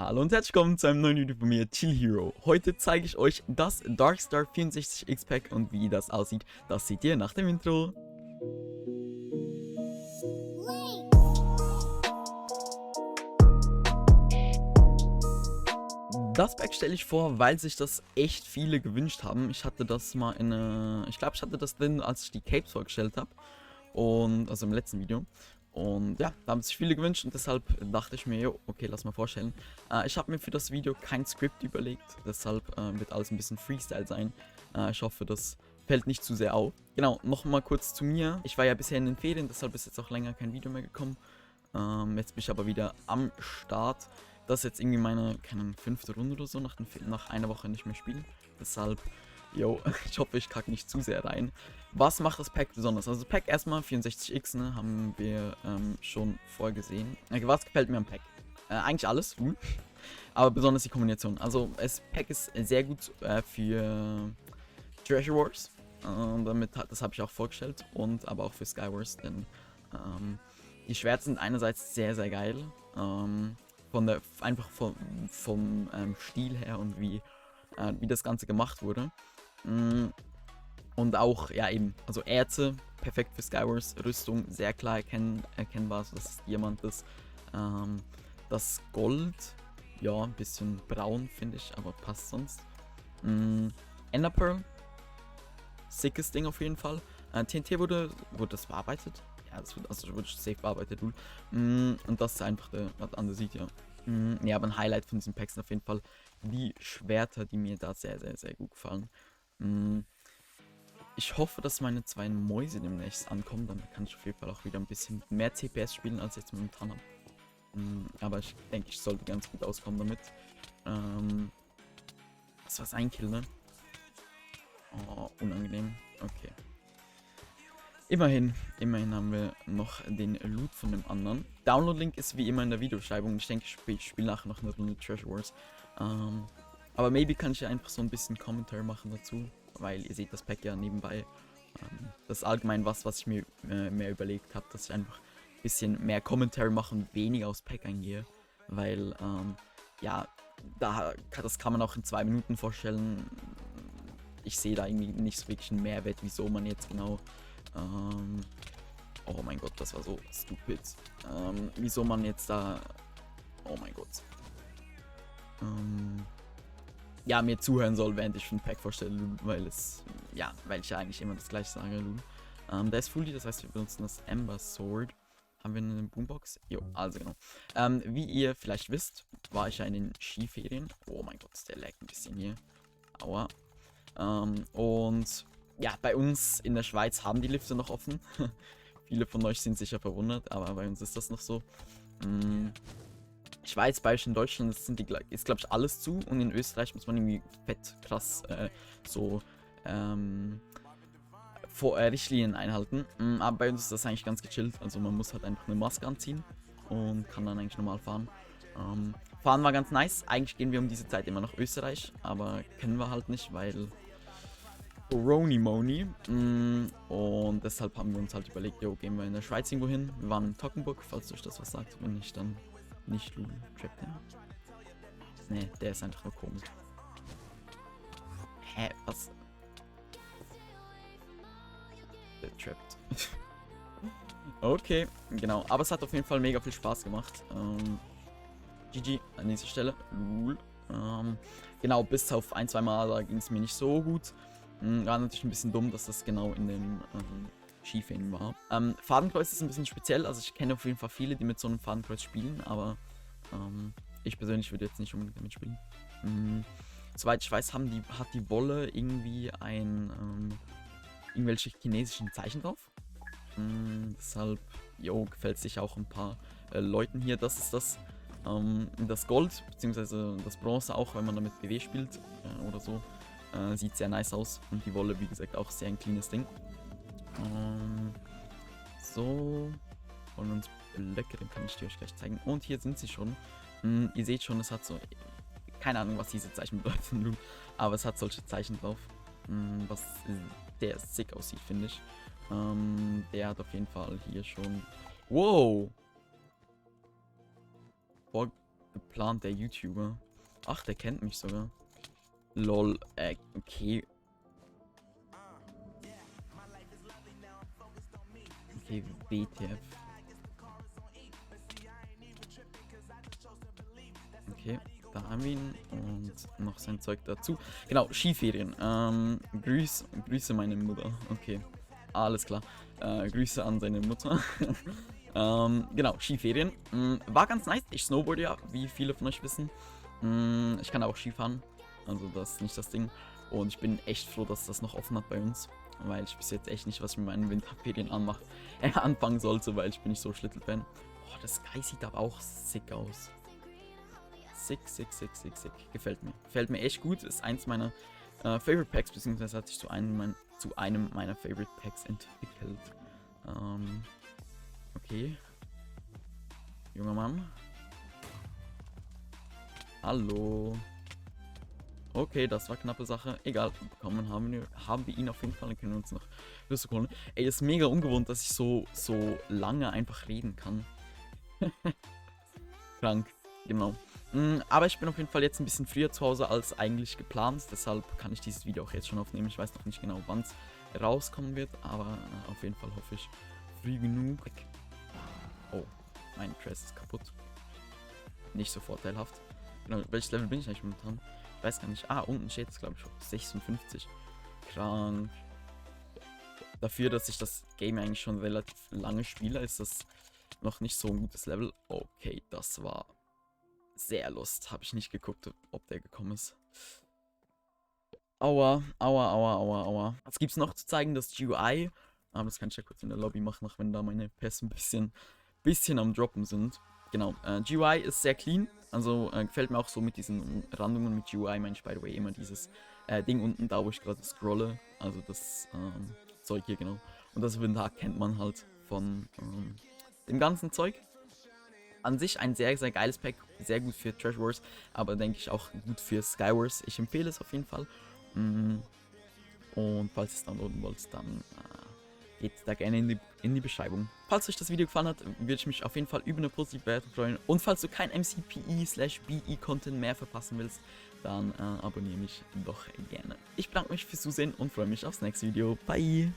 Hallo und herzlich willkommen zu einem neuen Video von mir, Chill Hero. Heute zeige ich euch das Darkstar 64X Pack und wie das aussieht. Das seht ihr nach dem Intro. Das Pack stelle ich vor, weil sich das echt viele gewünscht haben. Ich hatte das mal ich glaube, ich hatte das drin, als ich die Capes vorgestellt habe. Und also im letzten Video. Und ja, da haben sich viele gewünscht und deshalb dachte ich mir, jo, okay, lass mal vorstellen. Ich habe mir für das Video kein Skript überlegt, deshalb wird alles ein bisschen Freestyle sein. Ich hoffe, das fällt nicht zu sehr auf. Genau, nochmal kurz zu mir. Ich war ja bisher in den Ferien, deshalb ist jetzt auch länger kein Video mehr gekommen. Jetzt bin ich aber wieder am Start. Das ist jetzt irgendwie meine, keine Ahnung, 5. Runde oder so, nach einer Woche nicht mehr spielen. Deshalb, yo, ich hoffe, ich kacke nicht zu sehr rein. Was macht das Pack besonders? Also Pack erstmal 64X, ne, haben wir schon vorgesehen. Was gefällt mir am Pack? Eigentlich alles, aber besonders die Kombination. Also das Pack ist sehr gut für Treasure Wars. Das habe ich auch vorgestellt und aber auch für Skywars, denn die Schwerter sind einerseits sehr, sehr geil. Vom Stil her und wie das Ganze gemacht wurde. Und auch, ja eben, also Erze, perfekt für Skywars, Rüstung, sehr klar erkennbar, so dass es Diamant ist. Das Gold, ja, ein bisschen braun, finde ich, aber passt sonst. Ender Pearl, sickes Ding auf jeden Fall. TNT wurde das bearbeitet? Ja, das wurde safe bearbeitet, und das ist einfach was anderes sieht, ja. Ja, aber ein Highlight von diesen Packs sind auf jeden Fall die Schwerter, die mir da sehr, sehr, sehr gut gefallen. Ich hoffe, dass meine 2 Mäuse demnächst ankommen, dann kann ich auf jeden Fall auch wieder ein bisschen mehr CPS spielen, als ich jetzt momentan habe. Aber ich denke, ich sollte ganz gut auskommen damit. Das war's, ein Kill, ne? Oh, unangenehm. Okay. Immerhin haben wir noch den Loot von dem anderen. Download-Link ist wie immer in der Videobeschreibung. Ich denke, ich spiele nachher noch eine Runde Treasure Wars. Aber maybe kann ich ja einfach so ein bisschen Kommentar machen dazu, weil ihr seht das Pack ja nebenbei. Das ist allgemein was ich mir mehr überlegt habe, dass ich einfach ein bisschen mehr Kommentar mache und weniger aufs Pack eingehe. Weil, ja, das kann man auch in 2 Minuten vorstellen. Ich sehe da irgendwie nicht so wirklich einen Mehrwert, wieso man jetzt genau... oh mein Gott, das war so stupid. Wieso man jetzt da... Oh mein Gott. Ja, mir zuhören soll, während ich ein Pack vorstelle, weil ich ja eigentlich immer das gleiche sage, der ist fully, das heißt, wir benutzen das Ember Sword. Haben wir eine Boombox? Jo, also genau. Wie ihr vielleicht wisst, war ich ja in den Skiferien. Oh mein Gott, der laggt ein bisschen hier. Aua. Und ja, bei uns in der Schweiz haben die Lifte noch offen. Viele von euch sind sicher verwundert, aber bei uns ist das noch so. Schweiz, Bayerisch in Deutschland ist, glaube ich, alles zu. Und in Österreich muss man irgendwie fett krass Richtlinien einhalten. Aber bei uns ist das eigentlich ganz gechillt. Also man muss halt einfach eine Maske anziehen und kann dann eigentlich normal fahren. Fahren war ganz nice. Eigentlich gehen wir um diese Zeit immer nach Österreich, aber können wir halt nicht, weil Ronimoni. Und deshalb haben wir uns halt überlegt, jo, gehen wir in der Schweiz irgendwo hin. Wir waren in Toggenburg, falls euch das was sagt. Wenn nicht, dann nicht Lulu. Trappt der? Ne, der ist einfach nur komisch. Hä, was? Der trappt. Okay, genau. Aber es hat auf jeden Fall mega viel Spaß gemacht. GG an dieser Stelle. Genau, bis auf 1-2 Mal, da ging es mir nicht so gut. War natürlich ein bisschen dumm, dass das genau in den Skiferien war. Fadenkreuz ist ein bisschen speziell. Also ich kenne auf jeden Fall viele, die mit so einem Fadenkreuz spielen, aber ich persönlich würde jetzt nicht unbedingt damit spielen. Soweit ich weiß, hat die Wolle irgendwie irgendwelche chinesischen Zeichen drauf. Deshalb, gefällt es sich auch ein paar Leuten hier. Das ist das Gold, beziehungsweise das Bronze auch, wenn man damit BW spielt oder so. Sieht sehr nice aus. Und die Wolle, wie gesagt, auch sehr ein cleanes Ding. So. Wollen wir uns Blöcke, den kann ich dir euch gleich zeigen. Und hier sind sie schon. Ihr seht schon, es hat so... Keine Ahnung, was diese Zeichen bedeuten, aber es hat solche Zeichen drauf. Was sehr sick aussieht, finde ich. Der hat auf jeden Fall hier schon... Wow! geplant, der YouTuber? Ach, der kennt mich sogar. Lol, okay. Okay, WTF. Okay, da haben wir ihn und noch sein Zeug dazu. Genau, Skiferien. Grüße meine Mutter. Okay, alles klar. Grüße an seine Mutter. Genau, Skiferien. War ganz nice. Ich snowboarde ja, wie viele von euch wissen. Ich kann auch Skifahren. Also das ist nicht das Ding. Und ich bin echt froh, dass das noch offen hat bei uns. Weil ich bis jetzt echt nicht, was ich mit meinen Winterferien anfangen sollte, weil ich bin nicht so Schlittelfan. Oh, das Sky sieht aber auch sick aus. Sick. Gefällt mir. Gefällt mir echt gut. Ist eins meiner Favorite Packs, beziehungsweise hat sich zu einem meiner Favorite Packs entwickelt. Okay. Junger Mann. Hallo. Okay, das war knappe Sache. Egal, bekommen haben wir ihn auf jeden Fall. Dann können wir uns noch Rüstung holen. Ey, ist mega ungewohnt, dass ich so lange einfach reden kann. Krank, genau. Aber ich bin auf jeden Fall jetzt ein bisschen früher zu Hause als eigentlich geplant. Deshalb kann ich dieses Video auch jetzt schon aufnehmen. Ich weiß noch nicht genau, wann es rauskommen wird. Aber auf jeden Fall hoffe ich früh genug. Oh, mein Crest ist kaputt. Nicht so vorteilhaft. Genau, welches Level bin ich eigentlich momentan? Ich weiß gar nicht. Ah, unten steht es, glaube ich, 56. Krank. Dafür, dass ich das Game eigentlich schon relativ lange spiele, ist das noch nicht so ein gutes Level. Okay, das war sehr lost. Habe ich nicht geguckt, ob der gekommen ist. Aua. Was gibt es noch zu zeigen? Das GUI. Aber das kann ich ja kurz in der Lobby machen, auch wenn da meine Pässe ein bisschen am Droppen sind. Genau, GUI ist sehr clean, also gefällt mir auch so mit diesen Randungen mit GUI, meine ich by the way immer dieses Ding unten da, wo ich gerade scrolle, also das Zeug hier, genau. Und das Inventar kennt man halt von dem ganzen Zeug. An sich ein sehr geiles Pack, sehr gut für Trash Wars, aber denke ich auch gut für Skywars. Ich empfehle es auf jeden Fall. Und falls ihr es downloaden wollt, dann geht da gerne in die Beschreibung. Falls euch das Video gefallen hat, würde ich mich auf jeden Fall über eine positive Bewertung freuen. Und falls du kein MCPE/BE-Content mehr verpassen willst, dann abonniere mich doch gerne. Ich bedanke mich fürs Zusehen und freue mich aufs nächste Video. Bye!